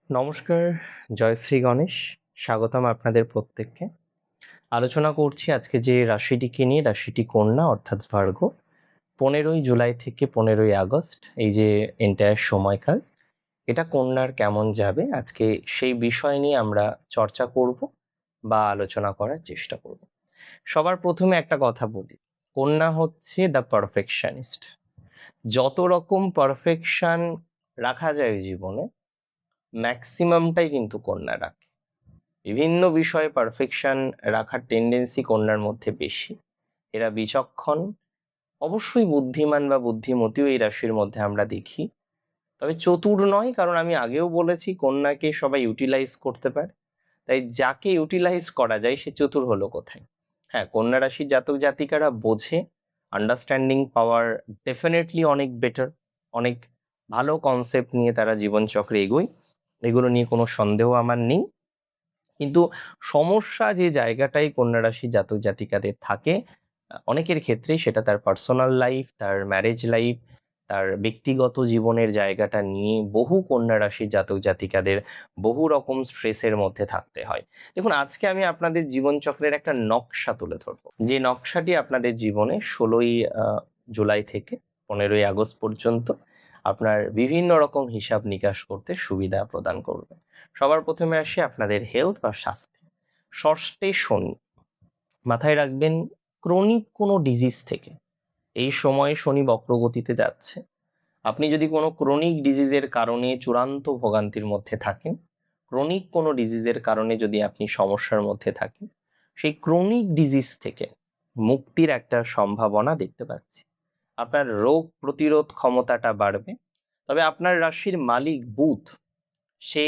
নমস্কার, জয় শ্রী গণেশ। স্বাগতম আপনাদের প্রত্যেককে। আলোচনা করছি আজকে যে রাশিটিকে নিয়ে, রাশিটি কন্যা অর্থাৎ ভার্গ। 15ই জুলাই থেকে 15ই আগস্ট এই যে এন্টায়ার সময়কাল, এটা কন্যার কেমন যাবে আজকে সেই বিষয় নিয়ে আমরা চর্চা করব বা আলোচনা করার চেষ্টা করব। সবার প্রথমে একটা কথা বলি, কন্যা হচ্ছে দ্য পারফেকশনিস্ট। যত রকম পারফেকশন রাখা যায় জীবনে, ম্যাক্সিমামটাই কিন্তু কন্যা রাখে। বিভিন্ন বিষয়ে পারফেকশন রাখার টেন্ডেন্সি কন্যার মধ্যে বেশি। এরা বিচক্ষণ, অবশ্যই বুদ্ধিমান বা বুদ্ধিমতীও এই রাশির মধ্যে আমরা দেখি। তবে চতুর নয়, কারণ আমি আগেও বলেছি কন্যাকে সবাই ইউটিলাইজ করতে পারে। তাই যাকে ইউটিলাইজ করা যায় সে চতুর হলো কোথায়? হ্যাঁ, কন্যা রাশির জাতক জাতিকারা বোঝে, আন্ডারস্ট্যান্ডিং পাওয়ার ডেফিনেটলি অনেক বেটার, অনেক ভালো কনসেপ্ট নিয়ে তারা জীবনচক্রে এগোয়, এগুলো নিয়ে কোনো সন্দেহ আমার নেই। কিন্তু সমস্যা যে জায়গাটাই কন্যা রাশি জাতক জাতিকাদের থাকে, অনেকের ক্ষেত্রেই সেটা তার পার্সোনাল লাইফ, তার ম্যারেজ লাইফ, তার ব্যক্তিগত জীবনের জায়গাটা নিয়ে বহু কন্যা রাশি জাতক জাতিকাদের বহু রকম স্ট্রেসের মধ্যে থাকতে হয়। দেখুন, আজকে আমি আপনাদের জীবনচক্রের একটা নকশা তুলে ধরবো, যে নকশাটি আপনাদের জীবনে 16ই জুলাই থেকে 15ই আগস্ট পর্যন্ত আপনার বিভিন্ন রকম হিসাব নিকাশ করতে সুবিধা প্রদান করবে। সবার প্রথমে আসি আপনাদের হেলথ বা স্বাস্থ্যে। ষষ্ঠে শনি, মাথায় রাখবেন ক্রনিক কোনো ডিজিজ থেকে এই সময়ে শনি বক্রগতিতে যাচ্ছে। আপনি যদি কোনো ক্রনিক ডিজিজের কারণে চূড়ান্ত ভোগান্তির মধ্যে থাকেন, ক্রনিক কোনো ডিজিজের কারণে যদি আপনি সমস্যার মধ্যে থাকেন, সেই ক্রনিক ডিজিজ থেকে মুক্তির একটা সম্ভাবনা দেখতে পাচ্ছি। আপনার রোগ প্রতিরোধ ক্ষমতাটা বাড়বে। তবে আপনার রাশির মালিক বুধ, সে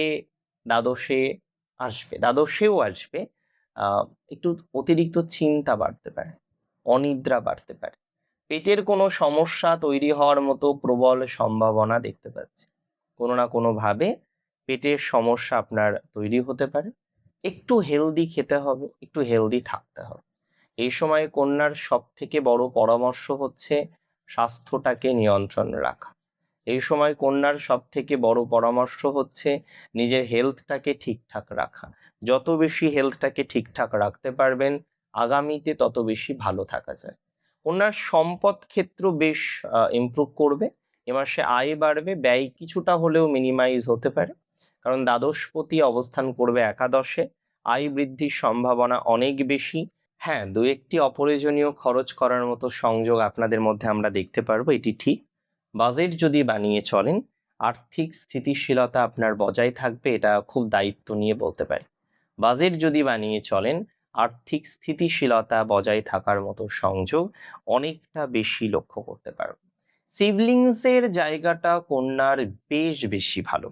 দ্বাদশে আসবে, দ্বাদশেও আসবে। একটু অতিরিক্ত চিন্তা বাড়তে পারে, অনিদ্রা বাড়তে পারে, পেটের কোনো সমস্যা তৈরি হওয়ার মতো প্রবল সম্ভাবনা দেখতে পাচ্ছি। কোনো না কোনোভাবে পেটের সমস্যা আপনার তৈরি হতে পারে। একটু হেলদি খেতে হবে, একটু হেলদি থাকতে হবে। এই সময় কন্যার সব থেকে বড় পরামর্শ হচ্ছে স্বাস্থ্যটাকে নিয়ন্ত্রণে রাখা। এই সময় কন্যার সব থেকে বড় পরামর্শ হচ্ছে নিজের হেলথটাকে ঠিকঠাক রাখা। যত বেশি হেলথটাকে ঠিকঠাক রাখতে পারবেন, আগামীতে তত বেশি ভালো থাকা যায়। কন্যার সম্পদ ক্ষেত্র বেশ ইমপ্রুভ করবে। এ মাসে আয় বাড়বে, ব্যয় কিছুটা হলেও মিনিমাইজ হতে পারে, কারণ দ্বাদশপতি অবস্থান করবে একাদশে। আয় বৃদ্ধির সম্ভাবনা অনেক বেশি। হ্যাঁ, দু একটি অপ্রয়োজনীয় খরচ করার মতো সংযোগ আপনাদের মধ্যে আমরা দেখতে পারবো, এটি ঠিক। বাজেট যদি বানিয়ে চলেন, আর্থিক স্থিতিশীলতা আপনার বজায় থাকবে, এটা খুব দায়িত্ব নিয়ে বলতে পারি। বাজেট যদি বানিয়ে চলেন, আর্থিক স্থিতিশীলতা বজায় থাকার মতো সংযোগ অনেকটা বেশি লক্ষ্য করতে পারবে। সিবলিংসের জায়গাটা কন্যার বেশ বেশি ভালো।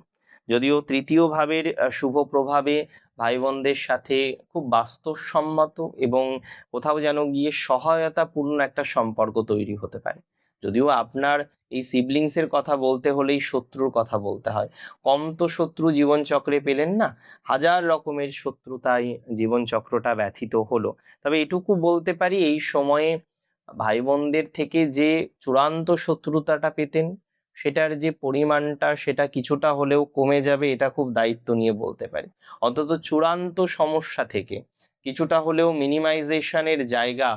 যদিও তৃতীয় ভাবের শুভ প্রভাবে ভাই বোনদের সাথে খুব বাস্তবসম্মত এবং কোথাও যেন গিয়ে সহায়তাপূর্ণ একটা সম্পর্ক তৈরি হতে পারে। যদিও আপনার এই সিবলিংসের কথা বলতে হলেই শত্রুর কথা বলতে হয়। কম তো শত্রু জীবনচক্রে পেলেন না, হাজার রকমের শত্রুতায় জীবনচক্রটা ব্যথিত হলো। তবে এটুকু বলতে পারি, এই সময়ে ভাই বোনদের থেকে যে চূড়ান্ত শত্রুতাটা পেতেন, সেটার যে পরিমাণটা সেটা কিছুটা হলেও কমে যাবে, এটা খুব দায়িত্ব নিয়ে বলতে পারি। অন্তত চূড়ান্ত সমস্যা থেকে কিছুটা হলেও মিনিমাইজেশনের জায়গা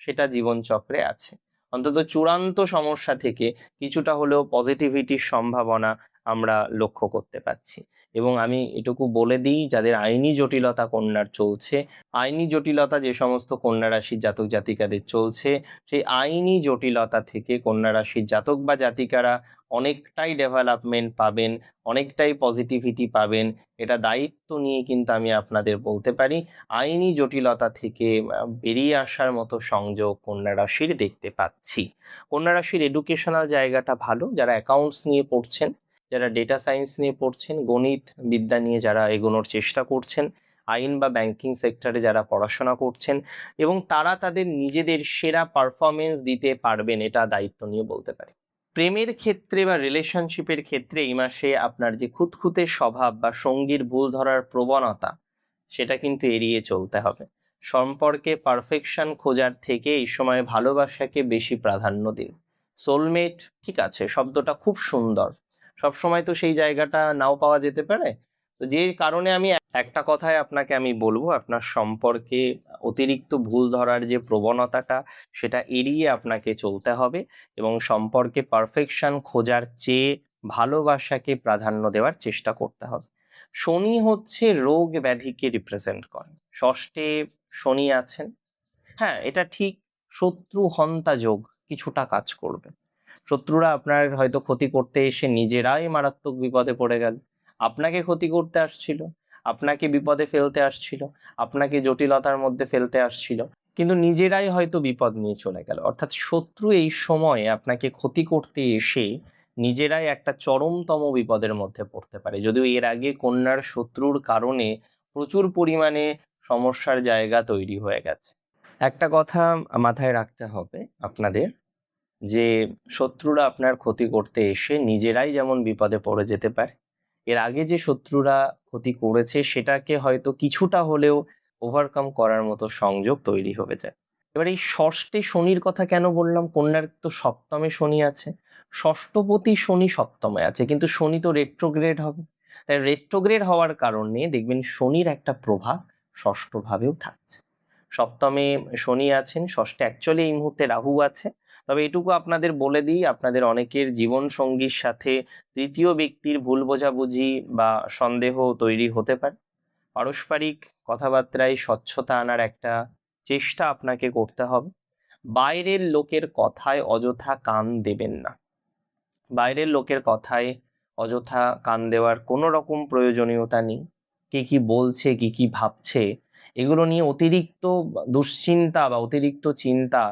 সেটা জীবনচক্রে আছে। অন্তত চূড়ান্ত সমস্যা থেকে কিছুটা হলেও পজিটিভিটির সম্ভাবনা আমরা লক্ষ্য করতে পারছি। এবং আমি এটুকু বলে দিই, যাদের আইনি জটিলতা কন্যার চলছে, আইনি জটিলতা যে সমস্ত কন্যা রাশির জাতক জাতিকাদের চলছে, সেই আইনি জটিলতা থেকে কন্যা রাশির জাতক বা জাতিকারা অনেকটাই ডেভেলপমেন্ট পাবেন, অনেকটাই পজিটিভিটি পাবেন। এটা দায়িত্ব নিয়ে কিন্তু আমি আপনাদের বলতে পারি, আইনি জটিলতা থেকে বেরিয়ে আসার মতো সংযোগ কন্যা রাশির দেখতে পাচ্ছি। কন্যা রাশির এডুকেশনাল জায়গাটা ভালো। যারা অ্যাকাউন্টস নিয়ে পড়ছেন, যারা ডেটা সায়েন্স নিয়ে পড়ছেন, গণিত বিদ্যা নিয়ে যারা এগোনোর চেষ্টা করছেন, আইন বা ব্যাংকিং সেক্টরে যারা পড়াশোনা করছেন এবং তারা তাদের নিজেদের সেরা পারফরমেন্স দিতে পারবেন, এটা দায়িত্ব নিয়ে বলতে পারি। প্রেমের ক্ষেত্রে বা রিলেশনশিপের ক্ষেত্রে এই মাসে আপনার যে খুঁতখুঁতে স্বভাব বা সঙ্গীর ভুল ধরার প্রবণতা, সেটা কিন্তু এড়িয়ে চলতে হবে। সম্পর্কে পারফেকশন খোঁজার থেকে এই সময় ভালোবাসাকে বেশি প্রাধান্য দিন। সোলমেট, ঠিক আছে, শব্দটা খুব সুন্দর, সবসময় তো সেই জায়গাটা নাও পাওয়া যেতে পারে। তো যে কারণে আমি একটা কথায় আপনাকে আমি বলবো, আপনার সম্পর্কে অতিরিক্ত ভুল ধরার যে প্রবণতাটা সেটা এড়িয়ে আপনাকে চলতে হবে এবং সম্পর্কে পারফেকশন খোঁজার চেয়ে ভালোবাসাকে প্রাধান্য দেওয়ার চেষ্টা করতে হবে। শনি হচ্ছে রোগ ব্যাধিকে রিপ্রেজেন্ট করে। ষষ্ঠে শনি আছেন, হ্যাঁ এটা ঠিক, শত্রু হন্তা যোগ কিছুটা কাজ করবে। শত্রুরা আপনার হয়তো ক্ষতি করতে এসে নিজেরাই মারাত্মক বিপদে পড়ে গেল, আপনাকে ক্ষতি করতে আসছিল, আপনাকে বিপদে ফেলতে আসছিল, আপনাকে জটিলতার মধ্যে ফেলতে আসছিল, কিন্তু নিজেরাই হয়তো বিপদ নিয়ে চলে গেল। অর্থাৎ শত্রু এই সময়ে আপনাকে ক্ষতি করতে এসে নিজেরাই একটা চরমতম বিপদের মধ্যে পড়তে পারে। যদিও এর আগে কন্যার শত্রুর কারণে প্রচুর পরিমাণে সমস্যার জায়গা তৈরি হয়ে গেছে। একটা কথা মাথায় রাখতে হবে আপনাদের, যে শত্রুরা আপনার ক্ষতি করতে এসে নিজেরাই যেমন বিপদে পড়ে যেতে পারে, এর আগে যে শত্রুরা ক্ষতি করেছে সেটাকে হয়তো কিছুটা হলেও ওভারকাম করার মতো সংযোগ তৈরি হয়ে যায়। এবার এই ষষ্ঠে শনির কথা কেন বললাম? কন্যার তো সপ্তমে শনি আছে, ষষ্ঠপতি শনি সপ্তমে আছে, কিন্তু শনি তো রেট্রোগ্রেড হবে। তাই রেট্রোগ্রেড হওয়ার কারণে দেখবেন শনির একটা প্রভাব ষষ্ঠ ভাবেও থাকছে। সপ্তমে শনি আছেন, ষষ্ঠে অ্যাকচুয়ালি এই মুহূর্তে রাহু আছে। তবে এটুকু আপনাদের বলে দিই, আপনাদের অনেকের জীবন সঙ্গীর সাথে তৃতীয় ব্যক্তির ভুল বোঝাবুঝি বা সন্দেহ তৈরি হতে পারে। পারস্পরিক কথাবার্তায় স্বচ্ছতা আনার একটা চেষ্টা আপনাকে করতে হবে। বাইরের লোকের কথায় অযথা কান দেবেন না। বাইরের লোকের কথায় অযথা কান দেওয়ার কোনো রকম প্রয়োজনীয়তা নেই। কে কি বলছে, কি কি ভাবছে, এগুলো নিয়ে অতিরিক্ত দুশ্চিন্তা বা অতিরিক্ত চিন্তা,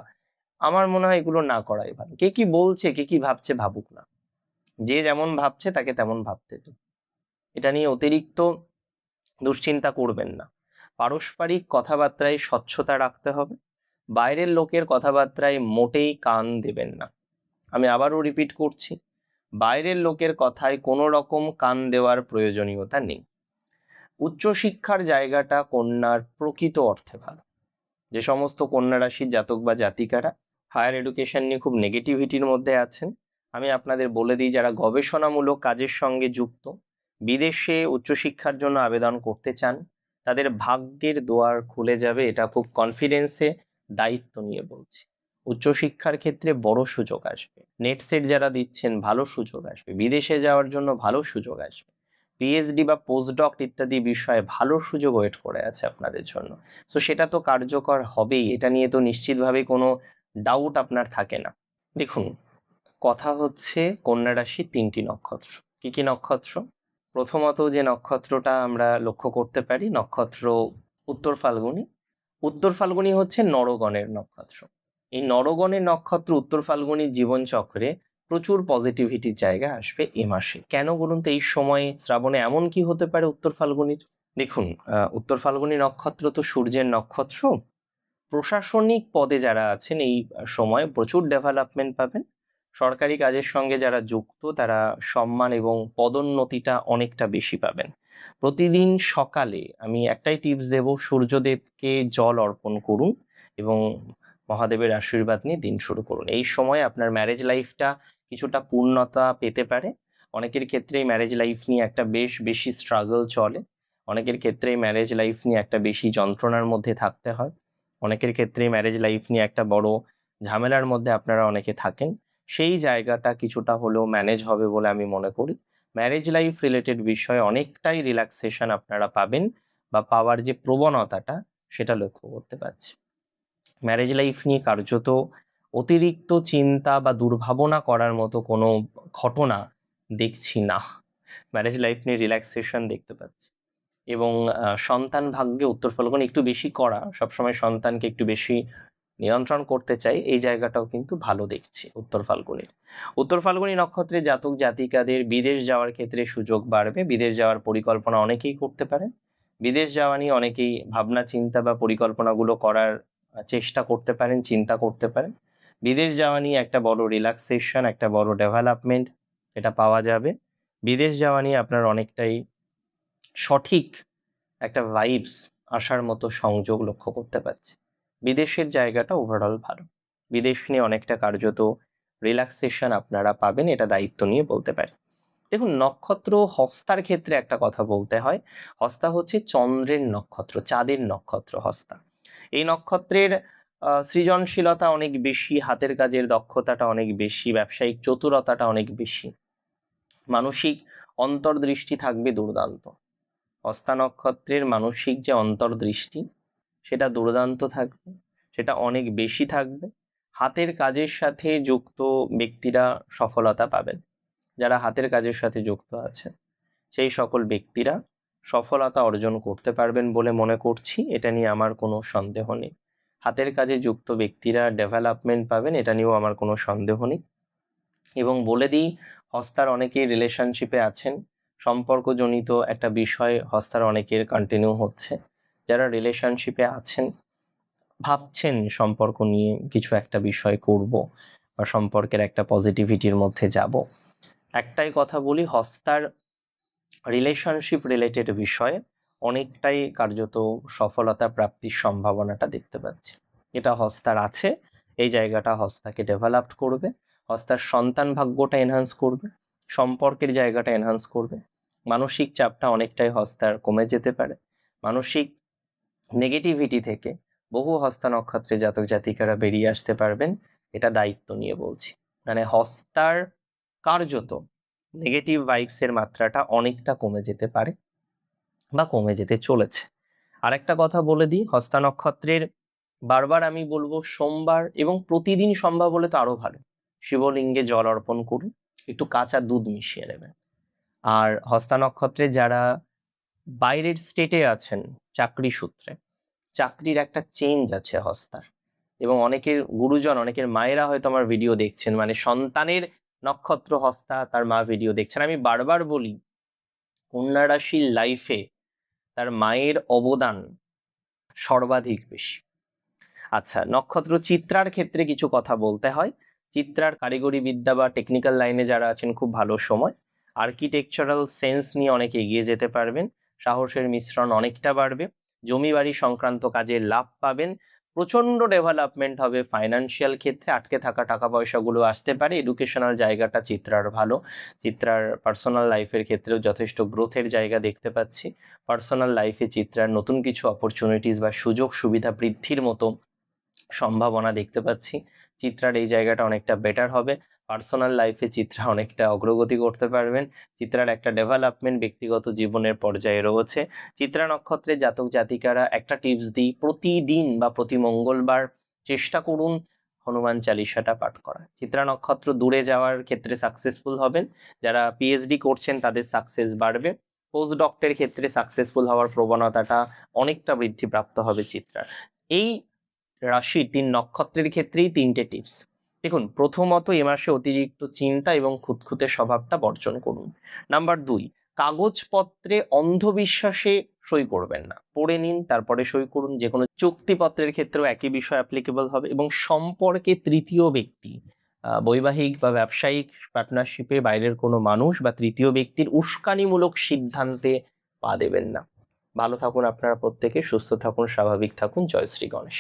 আমার মনে হয় এগুলো না করাই ভালো। কে কি বলছে, কে কি ভাবছে, ভাবুক না। যে যেমন ভাবছে তাকে তেমন ভাবতে দিন। এটা নিয়ে অতিরিক্ত দুশ্চিন্তা করবেন না। পারস্পরিক কথাবার্তায় স্বচ্ছতা রাখতে হবে। বাইরের লোকের কথাবার্তায় মোটেই কান দেবেন না। আমি আবারও রিপিট করছি, বাইরের লোকের কথায় কোনো রকম কান দেওয়ার প্রয়োজনীয়তা নেই। উচ্চশিক্ষার জায়গাটা কন্যার প্রকৃত অর্থে ভালো। যে সমস্ত কন্যা রাশির জাতক বা জাতিকারা হায়ার এডুকেশন নিয়ে খুব নেগেটিভিটির মধ্যে আছেন, আমি আপনাদের বলে দিই, যারা গবেষণামূলক কাজের সঙ্গে যুক্ত, বিদেশে উচ্চশিক্ষার জন্য আবেদন করতে চান, তাদের ভাগ্যের দুয়ার খুলে যাবে, এটা খুব কনফিডেন্সে দায়িত্ব নিয়ে বলছি। উচ্চশিক্ষার ক্ষেত্রে বড় সুযোগ আসবে, নেট সেট যারা দিচ্ছেন ভালো সুযোগ আসবে, বিদেশে যাওয়ার জন্য ভালো সুযোগ আসবে, পিএইচডি বা পোস্টডক ইত্যাদি বিষয়ে ভালো সুযোগ ওয়েট করে আছে আপনাদের জন্য। সো সেটা তো কার্যকর হবেই, এটা নিয়ে তো নিশ্চিতভাবে কোনো ডাউট আপনার থাকে না। দেখুন, কথা হচ্ছে কন্যা রাশির 3টি নক্ষত্র। কি কি নক্ষত্র? প্রথমত যে নক্ষত্রটা আমরা লক্ষ্য করতে পারি, নক্ষত্র উত্তর ফাল্গুনী। উত্তর ফাল্গুনী হচ্ছে নরগণের নক্ষত্র। এই নরগণের নক্ষত্র উত্তর ফাল্গুনীর জীবনচক্রে প্রচুর পজিটিভিটির জায়গা আসবে এ মাসে। কেন বলুন তো? এই সময়ে শ্রাবণে এমন কি হতে পারে উত্তর ফাল্গুনীর? দেখুন, উত্তর ফাল্গুনী নক্ষত্র তো সূর্যের নক্ষত্র। প্রশাসনিক পদে যারা আছেন এই সময় প্রচুর ডেভেলপমেন্ট পাবেন। সরকারি কাজের সঙ্গে যারা যুক্ত তারা সম্মান এবং পদোন্নতিটা অনেকটা বেশি পাবেন। প্রতিদিন সকালে আমি একটাই টিপস দেব, সূর্যদেবকে জল অর্পণ করুন এবং মহাদেবের আশীর্বাদ নিয়ে দিন শুরু করুন। এই সময় আপনার ম্যারেজ লাইফটা কিছুটা পূর্ণতা পেতে পারে। অনেকের ক্ষেত্রেই ম্যারেজ লাইফ নিয়ে একটা বেশি স্ট্রাগল চলে, অনেকের ক্ষেত্রেই ম্যারেজ লাইফ নিয়ে একটা বেশি যন্ত্রণার মধ্যে থাকতে হয়, অনেকের ক্ষেত্রেই ম্যারেজ লাইফ নিয়ে একটা বড় ঝামেলার মধ্যে আপনারা অনেকে থাকেন। সেই জায়গাটা কিছুটা হলেও ম্যানেজ হবে বলে আমি মনে করি। ম্যারেজ লাইফ রিলেটেড বিষয়ে অনেকটাই রিল্যাক্সেশন আপনারা পাবেন বা পাওয়ার যে প্রবণতাটা সেটা লক্ষ্য করতে পারছি। ম্যারেজ লাইফ নিয়ে কার্যত অতিরিক্ত চিন্তা বা দুর্ভাবনা করার মতো কোনো ঘটনা দেখছি না। ম্যারেজ লাইফ নিয়ে রিল্যাক্সেশন দেখতে পাচ্ছি এবং সন্তান ভাগ্যে উত্তর ফাল্গুন একটু বেশি করা, সবসময় সন্তানকে একটু বেশি নিয়ন্ত্রণ করতে চাই, এই জায়গাটাও কিন্তু ভালো দেখছি উত্তর ফাল্গুনের। উত্তর ফাল্গুনী নক্ষত্রে জাতক জাতিকাদের বিদেশ যাওয়ার ক্ষেত্রে সুযোগ বাড়বে। বিদেশ যাওয়ার পরিকল্পনা অনেকেই করতে পারেন। বিদেশ যাওয়া নিয়ে অনেকেই ভাবনা চিন্তা বা পরিকল্পনাগুলো করার চেষ্টা করতে পারেন, চিন্তা করতে পারেন। বিদেশ যাওয়া নিয়ে একটা বড় রিল্যাক্সেশন, একটা বড় ডেভেলপমেন্ট এটা পাওয়া যাবে। বিদেশ যাওয়া নিয়ে আপনার অনেকটাই সঠিক একটা ভাইবস আসার মতো সংযোগ লক্ষ্য করতে পারছি। বিদেশের জায়গাটা ওভারঅল ভালো। বিদেশ নিয়ে অনেকটা কার্যত রিল্যাক্সেশন আপনারা পাবেন, এটা দায়িত্ব নিয়ে বলতে পারি। দেখুন, নক্ষত্র হস্তার ক্ষেত্রে একটা কথা বলতে হয়। হস্তা হচ্ছে চন্দ্রের নক্ষত্র, চাঁদের নক্ষত্র হস্তা। এই নক্ষত্রের সৃজনশীলতা অনেক বেশি, হাতের কাজের দক্ষতাটা অনেক বেশি, ব্যবসায়িক চতুরতাটা অনেক বেশি, মানসিক অন্তর্দৃষ্টি থাকবে দুর্দান্ত। হস্তা নক্ষত্রের মানসিক যে অন্তর্দৃষ্টি সেটা দুর্দান্ত থাকবে, সেটা অনেক বেশি থাকবে। হাতের কাজের সাথে যুক্ত ব্যক্তিরা সফলতা পাবেন। যারা হাতের কাজের সাথে যুক্ত আছেন সেই সকল ব্যক্তিরা সফলতা অর্জন করতে পারবেন বলে মনে করছি, এটা নিয়ে আমার কোনো সন্দেহ নেই। হাতের কাজে যুক্ত ব্যক্তিরা ডেভেলপমেন্ট পাবেন, এটা নিয়েও আমার কোনো সন্দেহ নেই। এবং বলে দিই, হস্তার অনেকেই রিলেশনশিপে আছেন, সম্পর্কজনিত একটা বিষয় হস্তার অনেকের কন্টিনিউ হচ্ছে। যারা রিলেশনশিপে আছেন, ভাবছেন সম্পর্ক নিয়ে কিছু একটা বিষয় করব বা সম্পর্কের একটা পজিটিভিটির মধ্যে যাব, একটাই কথা বলি, হস্তার রিলেশনশিপ রিলেটেড বিষয়ে অনেকটাই কার্যত সফলতা প্রাপ্তির সম্ভাবনাটা দেখতে পাচ্ছি। এটা হস্তার আছে, এই জায়গাটা হস্তাকে ডেভেলপ করবে, হস্তার সন্তান ভাগ্যটা এনহান্স করবে, সম্পর্কের জায়গাটা এনহান্স করবে, মানসিক চাপটা অনেকটাই হস্তার কমে যেতে পারে। মানসিক নেগেটিভিটি থেকে বহু হস্তা নক্ষত্রে জাতক জাতিকারা বেরিয়ে আসতে পারবেন, এটা দায়িত্ব নিয়ে বলছি। মানে হস্তার কার্যত নেগেটিভ ভাইবসের মাত্রাটা অনেকটা কমে যেতে পারে বা কমে যেতে চলেছে। আরেকটা কথা বলে দিই, হস্তা নক্ষত্রের বারবার আমি বলবো সোমবার এবং প্রতিদিন সম্ভব হলে তো আরো ভালো, শিবলিঙ্গে জল অর্পণ করুন, একটু কাঁচা দুধ মিশিয়ে নেবেন। আর হস্তা নক্ষত্রে যারা বাইরের স্টেটে আছেন চাকরি সূত্রে, চাকরির একটা চেঞ্জ আছে হস্তার, এবং অনেকের গুরুজন, অনেকের মায়েরা হয়তো আমার ভিডিও দেখছেন, মানে সন্তানের নক্ষত্র হস্তা, তার মা ভিডিও দেখছেন। আমি বারবার বলি, কন্যা রাশির লাইফে তার মায়ের অবদান সর্বাধিক বেশি। আচ্ছা, নক্ষত্র চিত্রার ক্ষেত্রে কিছু কথা বলতে হয়। চিত্রার কারিগরি বিদ্যা বা টেকনিক্যাল লাইনে যারা আছেন, খুব ভালো সময়। আর্কিটেকচারাল সেন্স নিয়ে অনেক এগিয়ে যেতে পারবেন, সাহসের মিশ্রণ অনেকটা বাড়বে, জমি বাড়ি সংক্রান্ত কাজে লাভ পাবেন, প্রচন্ড ডেভেলপমেন্ট হবে। ফাইন্যান্সিয়াল ক্ষেত্রে আটকে থাকা টাকা পয়সাগুলো আসতে পারে। এডুকেশনাল জায়গাটা চিত্রার ভালো, চিত্রার পার্সোনাল লাইফের ক্ষেত্রেও যথেষ্ট গ্রোথের জায়গা দেখতে পাচ্ছি। পার্সোনাল লাইফে চিত্রার নতুন কিছু অপরচুনিটিস বা সুযোগ সুবিধা বৃদ্ধির মতো সম্ভাবনা দেখতে পাচ্ছি। চিত্রার এই জায়গাটা অনেকটা বেটার হবে। পার্সোনাল লাইফে চিত্রা অনেকটা অগ্রগতি করতে পারবেন। চিত্রার একটা ডেভেলপমেন্ট ব্যক্তিগত জীবনের পর্যায়ে রয়েছে। চিত্রা নক্ষত্রের জাতক জাতিকারা একটা টিপস দিই, প্রতিদিন বা প্রতি মঙ্গলবার চেষ্টা করুন হনুমান চালিসাটা পাঠ করা। চিত্রা নক্ষত্র দূরে যাওয়ার ক্ষেত্রে সাকসেসফুল হবেন, যারা পিএইচডি করছেন তাদের সাকসেস বাড়বে, পোস্ট ডক্টরের ক্ষেত্রে সাকসেসফুল হওয়ার প্রবণতাটা অনেকটা বৃদ্ধিপ্রাপ্ত হবে চিত্রার। এই রাশি ৩ নক্ষত্রের ক্ষেত্রেই ৩টে টিপস। দেখুন, প্রথমত এ মাসে অতিরিক্ত চিন্তা এবং খুঁতখুঁতে স্বভাবটা বর্জন করুন। নাম্বার ২, কাগজপত্রে অন্ধবিশ্বাসে সই করবেন না, পড়ে নিন তারপরে সই করুন। যে কোনো চুক্তিপত্রের ক্ষেত্রেও একই বিষয় অ্যাপ্লিকেবল হবে। এবং সম্পর্কে তৃতীয় ব্যক্তি, বৈবাহিক বা ব্যবসায়িক পার্টনারশিপে বাইরের কোনো মানুষ বা তৃতীয় ব্যক্তির উস্কানিমূলক সিদ্ধান্তে পা দেবেন না। ভালো থাকুন আপনারা প্রত্যেকে, সুস্থ থাকুন, স্বাভাবিক থাকুন। জয় শ্রী গণেশ।